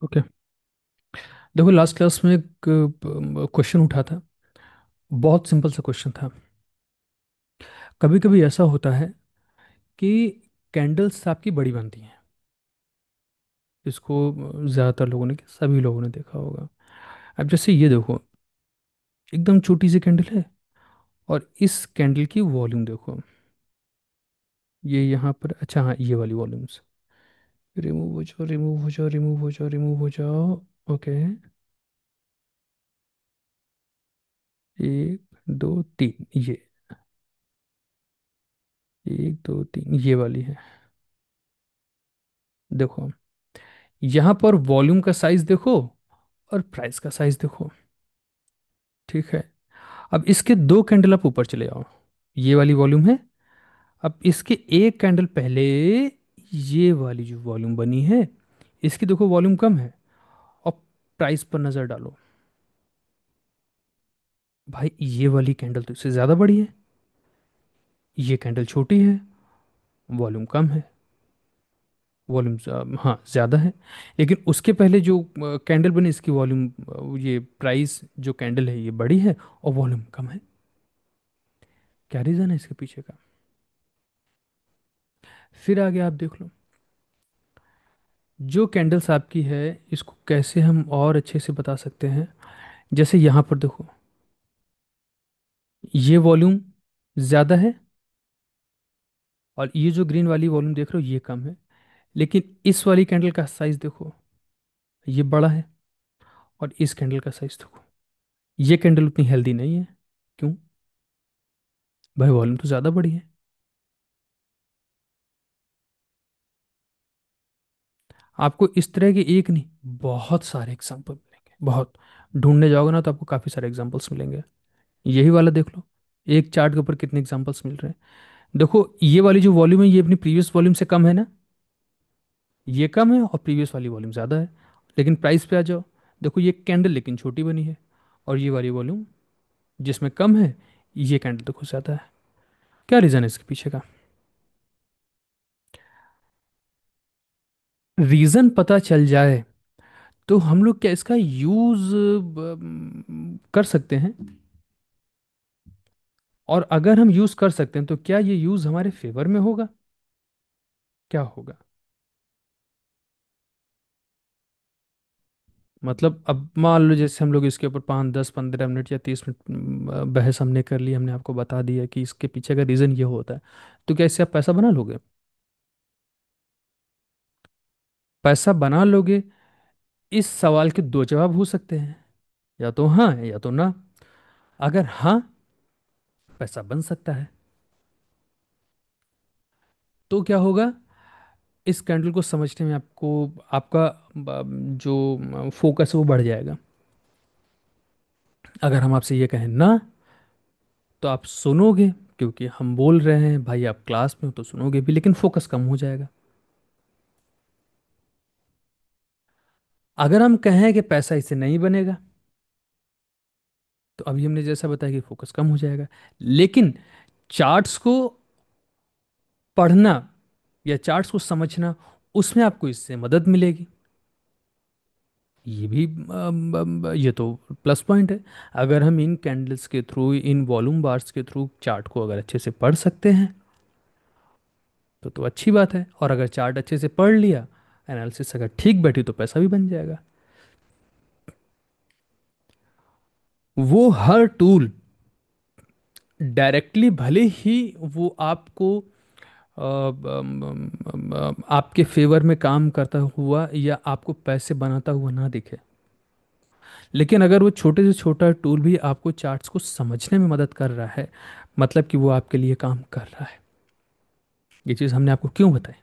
Okay. देखो, last class में एक क्वेश्चन उठा था। बहुत सिंपल सा क्वेश्चन था। कभी कभी ऐसा होता है कि कैंडल्स आपकी बड़ी बनती हैं। इसको ज़्यादातर लोगों ने, सभी लोगों ने देखा होगा। अब जैसे ये देखो, एकदम छोटी सी कैंडल है, और इस कैंडल की वॉल्यूम देखो। ये यहाँ पर, अच्छा हाँ, ये वाली वॉल्यूम्स। रिमूव हो जाओ, रिमूव हो जाओ, रिमूव हो जाओ, रिमूव हो जाओ। ओके। एक, दो, तीन, ये। एक, दो, तीन, ये वाली है। देखो, यहाँ पर वॉल्यूम का साइज देखो, और प्राइस का साइज देखो। ठीक है। अब इसके दो कैंडल आप ऊपर चले जाओ। ये वाली वॉल्यूम है। अब इसके एक कैंडल पहले, ये वाली जो वॉल्यूम बनी है, इसकी देखो वॉल्यूम कम है। और प्राइस पर नजर डालो। भाई, ये वाली कैंडल तो इससे ज्यादा बड़ी है। ये कैंडल छोटी है, वॉल्यूम कम है। वॉल्यूम हाँ ज्यादा है। लेकिन उसके पहले जो कैंडल बनी, इसकी वॉल्यूम, ये प्राइस जो कैंडल है ये बड़ी है, और वॉल्यूम कम है। क्या रीजन है इसके पीछे का? फिर आगे आप देख लो। जो कैंडल्स आपकी है, इसको कैसे हम और अच्छे से बता सकते हैं। जैसे यहाँ पर देखो, ये वॉल्यूम ज़्यादा है, और ये जो ग्रीन वाली वॉल्यूम देख रहे हो ये कम है। लेकिन इस वाली कैंडल का साइज देखो, ये बड़ा है। और इस कैंडल का साइज देखो, ये कैंडल उतनी हेल्दी नहीं है। क्यों? भाई, वॉल्यूम तो ज़्यादा बड़ी है। आपको इस तरह के एक नहीं, बहुत सारे एग्जाम्पल मिलेंगे, बहुत। ढूंढने जाओगे ना तो आपको काफ़ी सारे एग्जाम्पल्स मिलेंगे। यही वाला देख लो। एक चार्ट के ऊपर कितने एग्जाम्पल्स मिल रहे हैं। देखो, ये वाली जो वॉल्यूम है ये अपनी प्रीवियस वॉल्यूम से कम है ना। ये कम है और प्रीवियस वाली वॉल्यूम ज़्यादा है। लेकिन प्राइस पे आ जाओ। देखो, ये कैंडल लेकिन छोटी बनी है, और ये वाली वॉल्यूम जिसमें कम है, ये कैंडल देखो ज़्यादा है। क्या रीज़न है इसके पीछे का? रीज़न पता चल जाए तो हम लोग क्या इसका यूज़ कर सकते हैं? और अगर हम यूज़ कर सकते हैं तो क्या ये यूज़ हमारे फेवर में होगा? क्या होगा? मतलब अब मान लो, जैसे हम लोग इसके ऊपर 5, 10, 15 मिनट या 30 मिनट बहस हमने कर ली, हमने आपको बता दिया कि इसके पीछे का रीज़न ये होता है। तो क्या इससे आप पैसा बना लोगे? पैसा बना लोगे? इस सवाल के दो जवाब हो सकते हैं, या तो हाँ या तो ना। अगर हाँ, पैसा बन सकता है, तो क्या होगा? इस कैंडल को समझने में आपको, आपका जो फोकस है वो बढ़ जाएगा। अगर हम आपसे ये कहें ना, तो आप सुनोगे, क्योंकि हम बोल रहे हैं भाई, आप क्लास में हो तो सुनोगे भी, लेकिन फोकस कम हो जाएगा। अगर हम कहें कि पैसा इससे नहीं बनेगा, तो अभी हमने जैसा बताया कि फोकस कम हो जाएगा। लेकिन चार्ट्स को पढ़ना या चार्ट्स को समझना, उसमें आपको इससे मदद मिलेगी। ये भी ये तो प्लस पॉइंट है। अगर हम इन कैंडल्स के थ्रू, इन वॉल्यूम बार्स के थ्रू चार्ट को अगर अच्छे से पढ़ सकते हैं, तो अच्छी बात है। और अगर चार्ट अच्छे से पढ़ लिया, एनालिसिस अगर ठीक बैठी, तो पैसा भी बन जाएगा। वो हर टूल डायरेक्टली भले ही वो आपको आपके फेवर में काम करता हुआ या आपको पैसे बनाता हुआ ना दिखे, लेकिन अगर वो छोटे से छोटा टूल भी आपको चार्ट्स को समझने में मदद कर रहा है, मतलब कि वो आपके लिए काम कर रहा है। ये चीज़ हमने आपको क्यों बताई?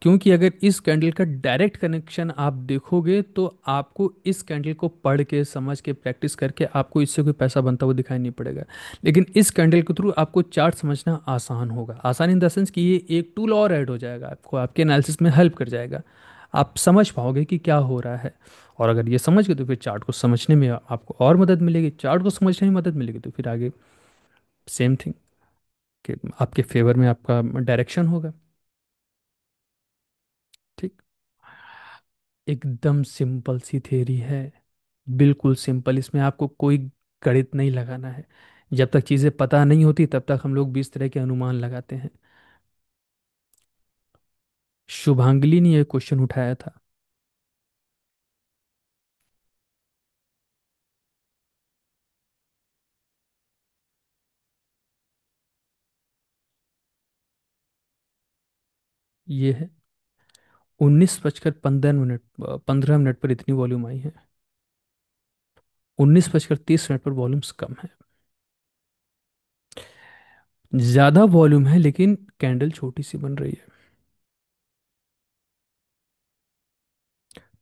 क्योंकि अगर इस कैंडल का डायरेक्ट कनेक्शन आप देखोगे, तो आपको इस कैंडल को पढ़ के, समझ के, प्रैक्टिस करके आपको इससे कोई पैसा बनता हुआ दिखाई नहीं पड़ेगा। लेकिन इस कैंडल के थ्रू आपको चार्ट समझना आसान होगा। आसान इन द सेंस कि ये एक टूल और ऐड हो जाएगा, आपको आपके एनालिसिस में हेल्प कर जाएगा। आप समझ पाओगे कि क्या हो रहा है। और अगर ये समझ गए तो फिर चार्ट को समझने में आपको और मदद मिलेगी। चार्ट को समझने में मदद मिलेगी तो फिर आगे सेम थिंग, कि आपके फेवर में आपका डायरेक्शन होगा। ठीक। एकदम सिंपल सी थ्योरी है, बिल्कुल सिंपल। इसमें आपको कोई गणित नहीं लगाना है। जब तक चीज़ें पता नहीं होती तब तक हम लोग 20 तरह के अनुमान लगाते हैं। शुभांगली ने यह क्वेश्चन उठाया था। ये है 19 बजकर 15 मिनट, 15 मिनट पर इतनी वॉल्यूम आई है। 19 बजकर 30 मिनट पर वॉल्यूम्स कम है। ज्यादा वॉल्यूम है लेकिन कैंडल छोटी सी बन रही है।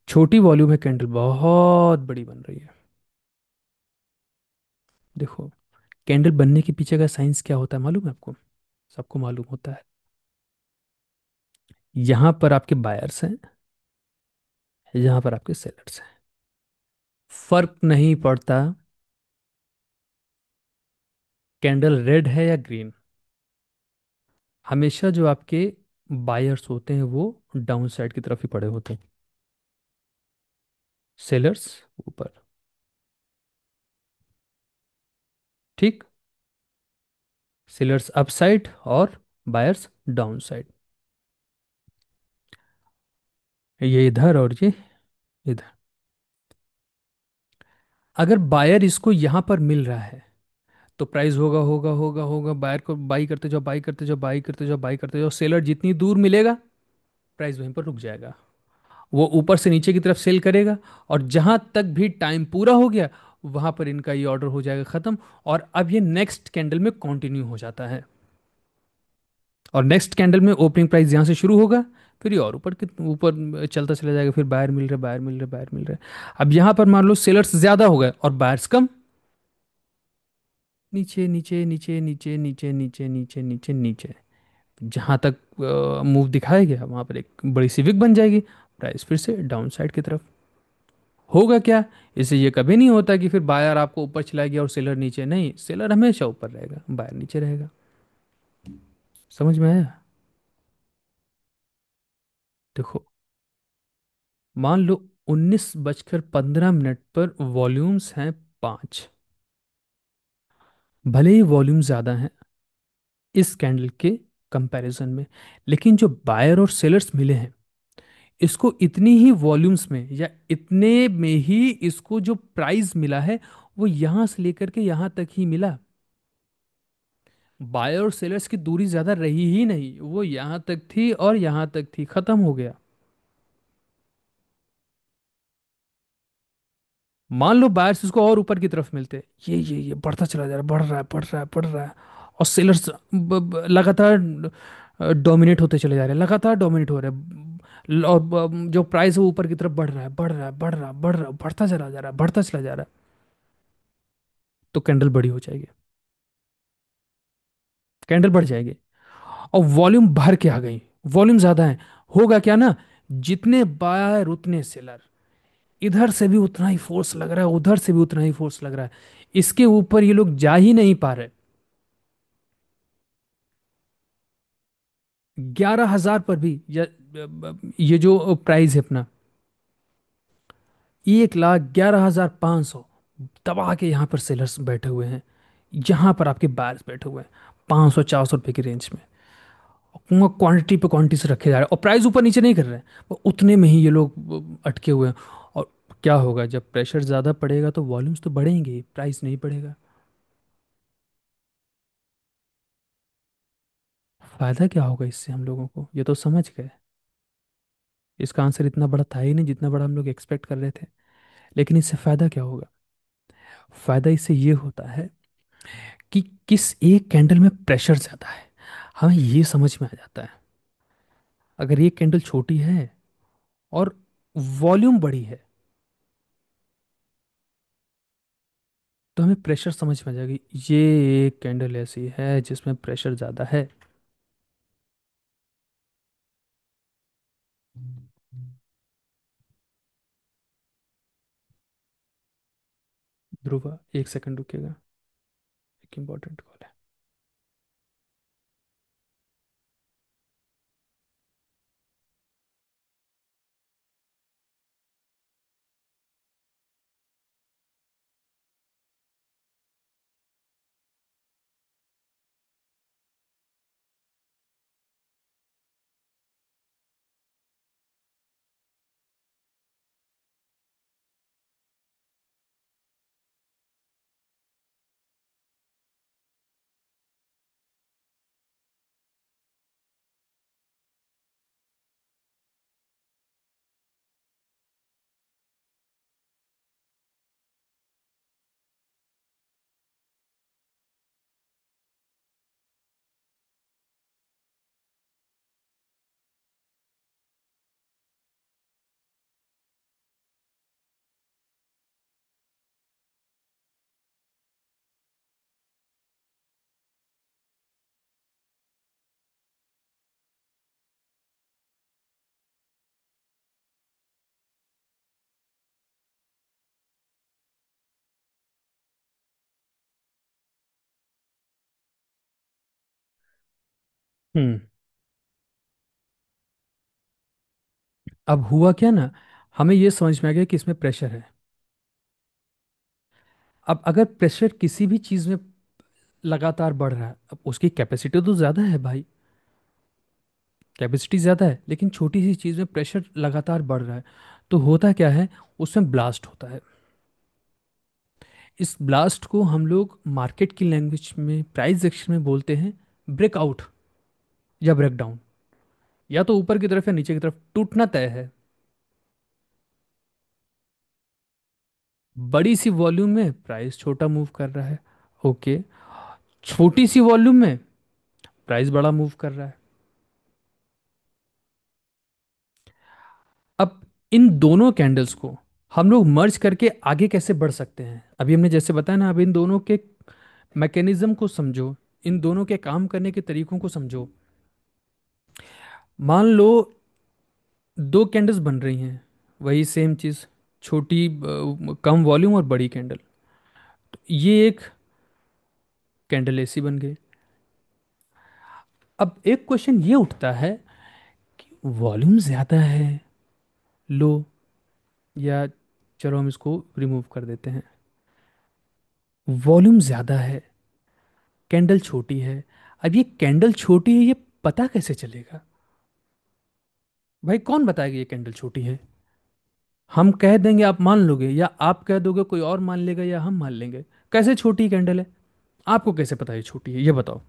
छोटी वॉल्यूम है, कैंडल बहुत बड़ी बन रही है। देखो, कैंडल बनने के पीछे का साइंस क्या होता है मालूम है आपको? सबको मालूम होता है। यहां पर आपके बायर्स हैं, यहां पर आपके सेलर्स हैं। फर्क नहीं पड़ता कैंडल रेड है या ग्रीन। हमेशा जो आपके बायर्स होते हैं वो डाउन साइड की तरफ ही पड़े होते हैं, सेलर्स ऊपर। ठीक। सेलर्स अप साइड और बायर्स डाउन साइड। ये इधर और ये इधर। अगर बायर इसको यहां पर मिल रहा है तो प्राइस होगा होगा होगा होगा, बायर को बाई करते जाओ, बाई करते जाओ, बाई करते जाओ, बाई करते जाओ। सेलर जितनी दूर मिलेगा प्राइस वहीं पर रुक जाएगा। वो ऊपर से नीचे की तरफ सेल करेगा, और जहां तक भी टाइम पूरा हो गया वहां पर इनका ये ऑर्डर हो जाएगा खत्म। और अब ये नेक्स्ट कैंडल में कंटिन्यू हो जाता है। और नेक्स्ट कैंडल में ओपनिंग प्राइस यहाँ से शुरू होगा, फिर ये और ऊपर के ऊपर चलता चला जाएगा। फिर बायर मिल रहे, बायर मिल रहे, बायर मिल रहे। अब यहाँ पर मान लो सेलर्स ज्यादा हो गए और बायर्स कम। नीचे नीचे नीचे नीचे नीचे नीचे नीचे नीचे नीचे, जहां तक मूव दिखाया गया वहां पर एक बड़ी सी विक बन जाएगी। प्राइस फिर से डाउन साइड की तरफ होगा। क्या? इससे ये कभी नहीं होता कि फिर बायर आपको ऊपर चला गया और सेलर नीचे। नहीं, सेलर हमेशा ऊपर रहेगा, बायर नीचे रहेगा। समझ में आया? देखो, मान लो 19 बजकर 15 मिनट पर वॉल्यूम्स हैं 5। भले ही वॉल्यूम ज्यादा है इस कैंडल के कंपैरिजन में, लेकिन जो बायर और सेलर्स मिले हैं इसको इतनी ही वॉल्यूम्स में या इतने में ही इसको जो प्राइस मिला है वो यहां से लेकर के यहां तक ही मिला। बायर और सेलर्स की दूरी ज्यादा रही ही नहीं, वो यहां तक थी और यहां तक थी, खत्म हो गया। मान लो बायर्स इसको और ऊपर की तरफ मिलते, ये बढ़ता चला जा रहा है, बढ़ रहा है, बढ़ रहा है, बढ़ रहा है। और सेलर्स लगातार डोमिनेट होते चले जा रहे हैं, लगातार डोमिनेट हो रहे हैं। और जो प्राइस है वो ऊपर की तरफ बढ़ रहा है, बढ़ रहा है, बढ़ रहा है, बढ़ रहा है, बढ़ता चला जा रहा है, बढ़ता चला जा रहा है। तो कैंडल बड़ी हो जाएगी, कैंडल बढ़ जाएगी। और वॉल्यूम भर के आ गई, वॉल्यूम ज्यादा है। होगा क्या ना, जितने बायर उतने सेलर। इधर से भी उतना ही फोर्स लग रहा है, उधर से भी उतना ही फोर्स लग रहा है। इसके ऊपर ये लोग जा ही नहीं पा रहे। 11,000 पर भी ये जो प्राइस है अपना, 1,11,500 दबा के यहाँ पर सेलर्स बैठे हुए हैं। यहाँ पर आपके बायर्स बैठे हुए हैं 500 400 रुपए की रेंज में। क्वांटिटी पे क्वांटिटी से रखे जा रहे हैं और प्राइस ऊपर नीचे नहीं कर रहे हैं, वो उतने में ही ये लोग अटके हुए हैं। और क्या होगा, जब प्रेशर ज़्यादा पड़ेगा तो वॉल्यूम्स तो बढ़ेंगे, प्राइस नहीं बढ़ेगा। फायदा क्या होगा इससे हम लोगों को, ये तो समझ गए। इसका आंसर इतना बड़ा था ही नहीं जितना बड़ा हम लोग एक्सपेक्ट कर रहे थे। लेकिन इससे फायदा क्या होगा? फायदा इससे ये होता है कि किस एक कैंडल में प्रेशर ज़्यादा है, हमें ये समझ में आ जाता है। अगर ये कैंडल छोटी है और वॉल्यूम बड़ी है तो हमें प्रेशर समझ में आ जाएगी। ये एक कैंडल ऐसी है जिसमें प्रेशर ज़्यादा है। ध्रुवा, एक सेकंड रुकिएगा, एक इंपॉर्टेंट कॉल है। हम्म। अब हुआ क्या ना, हमें ये समझ में आ गया कि इसमें प्रेशर है। अब अगर प्रेशर किसी भी चीज में लगातार बढ़ रहा है, अब उसकी कैपेसिटी तो ज्यादा है भाई, कैपेसिटी ज़्यादा है, लेकिन छोटी सी चीज़ में प्रेशर लगातार बढ़ रहा है, तो होता क्या है, उसमें ब्लास्ट होता है। इस ब्लास्ट को हम लोग मार्केट की लैंग्वेज में, प्राइस एक्शन में बोलते हैं ब्रेकआउट या ब्रेकडाउन। या तो ऊपर की तरफ या नीचे की तरफ टूटना तय है। बड़ी सी वॉल्यूम में प्राइस छोटा मूव कर रहा है, ओके। छोटी सी वॉल्यूम में प्राइस बड़ा मूव कर रहा है। अब इन दोनों कैंडल्स को हम लोग मर्ज करके आगे कैसे बढ़ सकते हैं, अभी हमने जैसे बताया ना, अब इन दोनों के मैकेनिज्म को समझो, इन दोनों के काम करने के तरीकों को समझो। मान लो दो कैंडल्स बन रही हैं, वही सेम चीज, छोटी कम वॉल्यूम और बड़ी कैंडल, तो ये एक कैंडल ऐसी बन गई। अब एक क्वेश्चन ये उठता है कि वॉल्यूम ज्यादा है, लो, या चलो हम इसको रिमूव कर देते हैं, वॉल्यूम ज्यादा है, कैंडल छोटी है। अब ये कैंडल छोटी है, ये पता कैसे चलेगा? भाई कौन बताएगा ये कैंडल छोटी है? हम कह देंगे आप मान लोगे, या आप कह दोगे कोई और मान लेगा, या हम मान लेंगे? कैसे छोटी कैंडल है? आपको कैसे पता ये छोटी है, ये बताओ।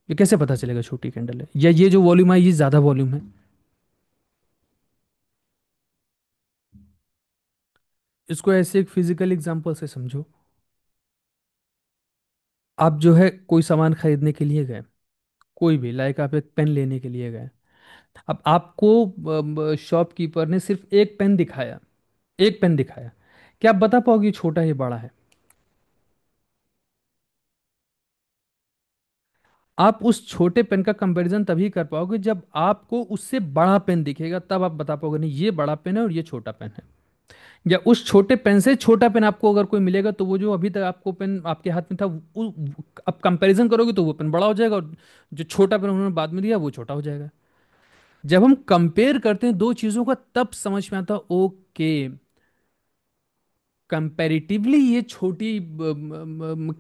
ये कैसे पता चलेगा छोटी कैंडल है, या ये जो वॉल्यूम है ये ज्यादा वॉल्यूम है? इसको ऐसे एक फिजिकल एग्जांपल से समझो। आप जो है कोई सामान खरीदने के लिए गए, कोई भी, लाइक आप एक पेन लेने के लिए गए। अब आपको शॉपकीपर ने सिर्फ एक पेन दिखाया, एक पेन दिखाया, क्या आप बता पाओगे ये छोटा है बड़ा है? आप उस छोटे पेन का कंपैरिजन तभी कर पाओगे जब आपको उससे बड़ा पेन दिखेगा, तब आप बता पाओगे नहीं ये बड़ा पेन है और ये छोटा पेन है। या उस छोटे पेन से छोटा पेन आपको अगर कोई मिलेगा, तो वो जो अभी तक आपको पेन आपके हाथ में था, अब कंपैरिजन करोगे तो वो पेन बड़ा हो जाएगा, और जो छोटा पेन उन्होंने बाद में दिया वो छोटा हो जाएगा। जब हम कंपेयर करते हैं दो चीजों का, तब समझ में आता ओके, कंपैरेटिवली ये छोटी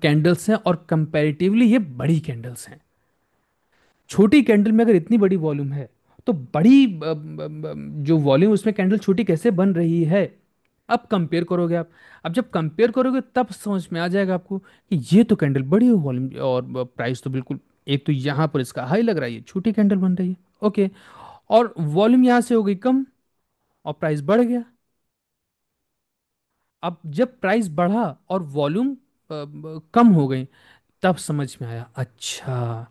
कैंडल्स हैं और कंपैरेटिवली ये बड़ी कैंडल्स हैं। छोटी कैंडल में अगर इतनी बड़ी वॉल्यूम है, तो बड़ी जो वॉल्यूम उसमें कैंडल छोटी कैसे बन रही है? अब कंपेयर करोगे आप। अब जब कंपेयर करोगे तब समझ में आ जाएगा आपको कि ये तो कैंडल बड़ी वॉल्यूम और प्राइस तो बिल्कुल, एक तो यहां पर इसका हाई लग रहा है, ये छोटी कैंडल बन रही है, ओके। और वॉल्यूम यहां से हो गई कम और प्राइस बढ़ गया। अब जब प्राइस बढ़ा और वॉल्यूम कम हो गई, तब समझ में आया अच्छा,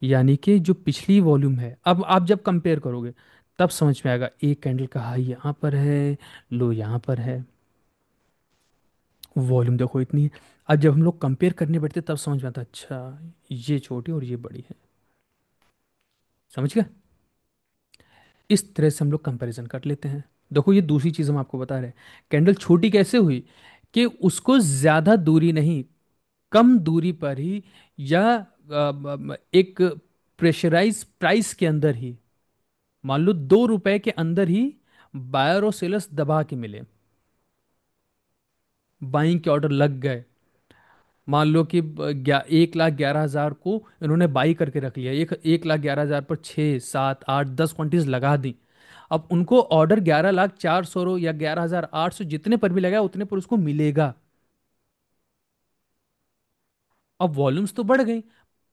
यानी कि जो पिछली वॉल्यूम है, अब आप जब कंपेयर करोगे तब समझ में आएगा एक कैंडल का हाई यहाँ पर है, लो यहाँ पर है, वॉल्यूम देखो इतनी है। अब जब हम लोग कंपेयर करने बैठते तब समझ में आता अच्छा, ये छोटी और ये बड़ी है। समझ गया? इस तरह से हम लोग कंपैरिजन कर लेते हैं। देखो ये दूसरी चीज हम आपको बता रहे हैं, कैंडल छोटी कैसे हुई, कि उसको ज्यादा दूरी नहीं, कम दूरी पर ही, या एक प्रेशराइज प्राइस के अंदर ही, मान लो 2 रुपए के अंदर ही बायर और सेलर्स दबा के मिले, बाइंग के ऑर्डर लग गए। मान लो कि 1,11,000 को इन्होंने बाई करके रख लिया, 1,11,000 पर 6, 7, 8, 10 क्वांटिटीज लगा दी। अब उनको ऑर्डर 11,04,000 या 11,800 जितने पर भी लगा उतने पर उसको मिलेगा। अब वॉल्यूम्स तो बढ़ गई,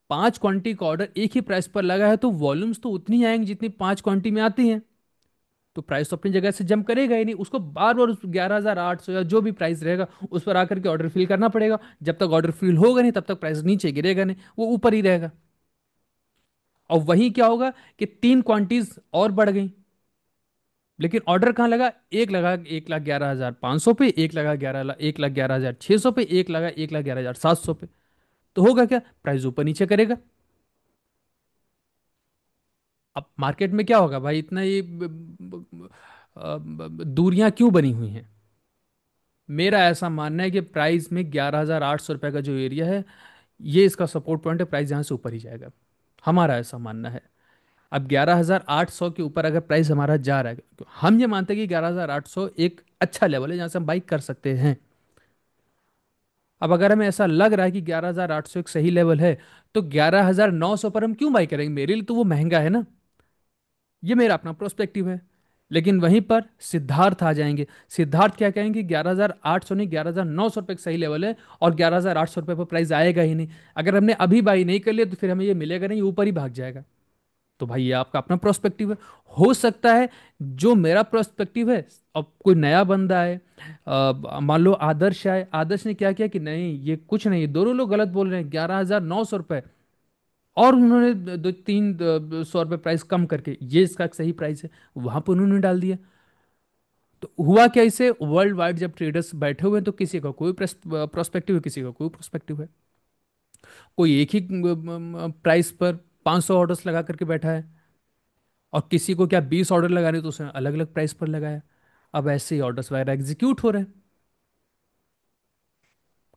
5 क्वांटिटी का ऑर्डर एक ही प्राइस पर लगा है, तो वॉल्यूम्स तो उतनी आएंगी जितनी 5 क्वांटिटी में आती हैं। तो प्राइस तो अपनी जगह से जंप करेगा ही नहीं, उसको बार बार उस 11,800 या जो भी प्राइस रहेगा उस पर आकर के ऑर्डर फिल करना पड़ेगा। जब तक ऑर्डर फिल होगा नहीं तब तक प्राइस नीचे गिरेगा नहीं, वो ऊपर ही रहेगा। और वहीं क्या होगा कि 3 क्वांटिटीज और बढ़ गई, लेकिन ऑर्डर कहाँ लगा, एक लगा 1,11,500 पे, एक लगा 1,11,600 पे, एक लगा 1,11,700 पे। तो होगा क्या, प्राइस ऊपर नीचे करेगा। अब मार्केट में क्या होगा भाई, इतना ये दूरियां क्यों बनी हुई हैं? मेरा ऐसा मानना है कि प्राइस में 11,800 रुपये का जो एरिया है, ये इसका सपोर्ट पॉइंट है, प्राइस यहाँ से ऊपर ही जाएगा। हमारा ऐसा मानना है। अब 11,800 के ऊपर अगर प्राइस हमारा जा रहा है, तो हम ये मानते हैं कि 11,800 एक अच्छा लेवल है जहां से हम बाइक कर सकते हैं। अब अगर हमें ऐसा लग रहा है कि 11,800 एक सही लेवल है, तो 11,900 पर हम क्यों बाई करेंगे? मेरे लिए तो वो महंगा है ना। ये मेरा अपना प्रोस्पेक्टिव है। लेकिन वहीं पर सिद्धार्थ आ जाएंगे। सिद्धार्थ क्या कहेंगे? 11,800 नहीं, 11,900 रुपये एक सही लेवल है, और 11,800 रुपये पर प्राइस आएगा ही नहीं। अगर हमने अभी बाई नहीं कर लिया तो फिर हमें ये मिलेगा नहीं, ये ऊपर ही भाग जाएगा। तो भाई ये आपका अपना प्रोस्पेक्टिव है। हो सकता है जो मेरा प्रोस्पेक्टिव है, अब कोई नया बंदा है, मान लो आदर्श है, आदर्श ने क्या किया कि नहीं ये कुछ नहीं, ये दोनों लोग गलत बोल रहे हैं, 11,900 रुपये, और उन्होंने दो तीन 100 रुपये प्राइस कम करके ये इसका सही प्राइस है, वहां पर उन्होंने डाल दिया। तो हुआ क्या? इसे वर्ल्ड वाइड जब ट्रेडर्स बैठे हुए हैं तो किसी का कोई प्रोस्पेक्टिव है, किसी का कोई प्रोस्पेक्टिव है। कोई एक ही प्राइस पर 500 ऑर्डर्स लगा करके बैठा है, और किसी को क्या 20 ऑर्डर लगाने, तो उसने अलग अलग प्राइस पर लगाया। अब ऐसे ही ऑर्डर्स वगैरह एग्जीक्यूट हो रहे हैं,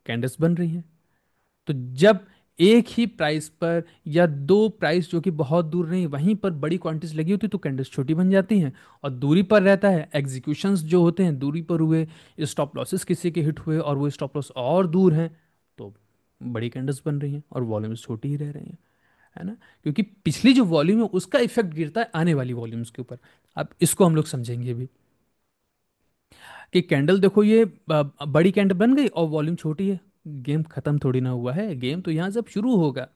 कैंडल्स बन रही हैं। तो जब एक ही प्राइस पर या दो प्राइस जो कि बहुत दूर नहीं वहीं पर बड़ी क्वांटिटीज लगी होती है, तो कैंडल्स छोटी बन जाती हैं। और दूरी पर रहता है, एग्जीक्यूशंस जो होते हैं दूरी पर हुए, स्टॉप लॉसेस किसी के हिट हुए और वो स्टॉप लॉस और दूर हैं, तो बड़ी कैंडल्स बन रही हैं और वॉल्यूम्स छोटी ही रह रही हैं, है ना। क्योंकि पिछली जो वॉल्यूम है उसका इफेक्ट गिरता है आने वाली वॉल्यूम्स के ऊपर। अब इसको हम लोग समझेंगे भी कि कैंडल देखो, ये बड़ी कैंडल बन गई और वॉल्यूम छोटी है। गेम खत्म थोड़ी ना हुआ है, गेम तो यहां से अब शुरू होगा।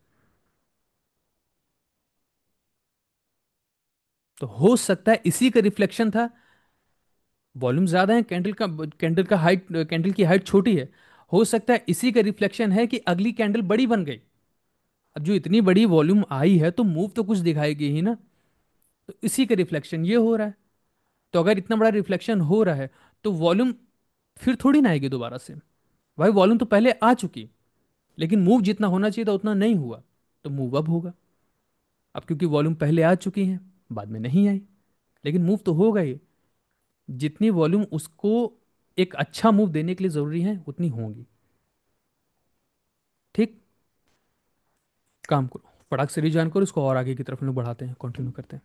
तो हो सकता है इसी का रिफ्लेक्शन था। वॉल्यूम ज्यादा है, कैंडल की हाइट छोटी है। हो सकता है इसी का रिफ्लेक्शन है कि अगली कैंडल बड़ी बन गई। अब जो इतनी बड़ी वॉल्यूम आई है तो मूव तो कुछ दिखाएगी ही ना। तो इसी का रिफ्लेक्शन ये हो रहा है। तो अगर इतना बड़ा रिफ्लेक्शन हो रहा है, तो वॉल्यूम फिर थोड़ी ना आएगी दोबारा से। भाई वॉल्यूम तो पहले आ चुकी, लेकिन मूव जितना होना चाहिए था उतना नहीं हुआ, तो मूव अब होगा। अब क्योंकि वॉल्यूम पहले आ चुकी है, बाद में नहीं आई, लेकिन मूव तो होगा ही। जितनी वॉल्यूम उसको एक अच्छा मूव देने के लिए जरूरी है उतनी होंगी। ठीक। काम करो, फटाक से रिजाइन करो इसको, और आगे की तरफ हम लोग बढ़ाते हैं, कंटिन्यू करते हैं।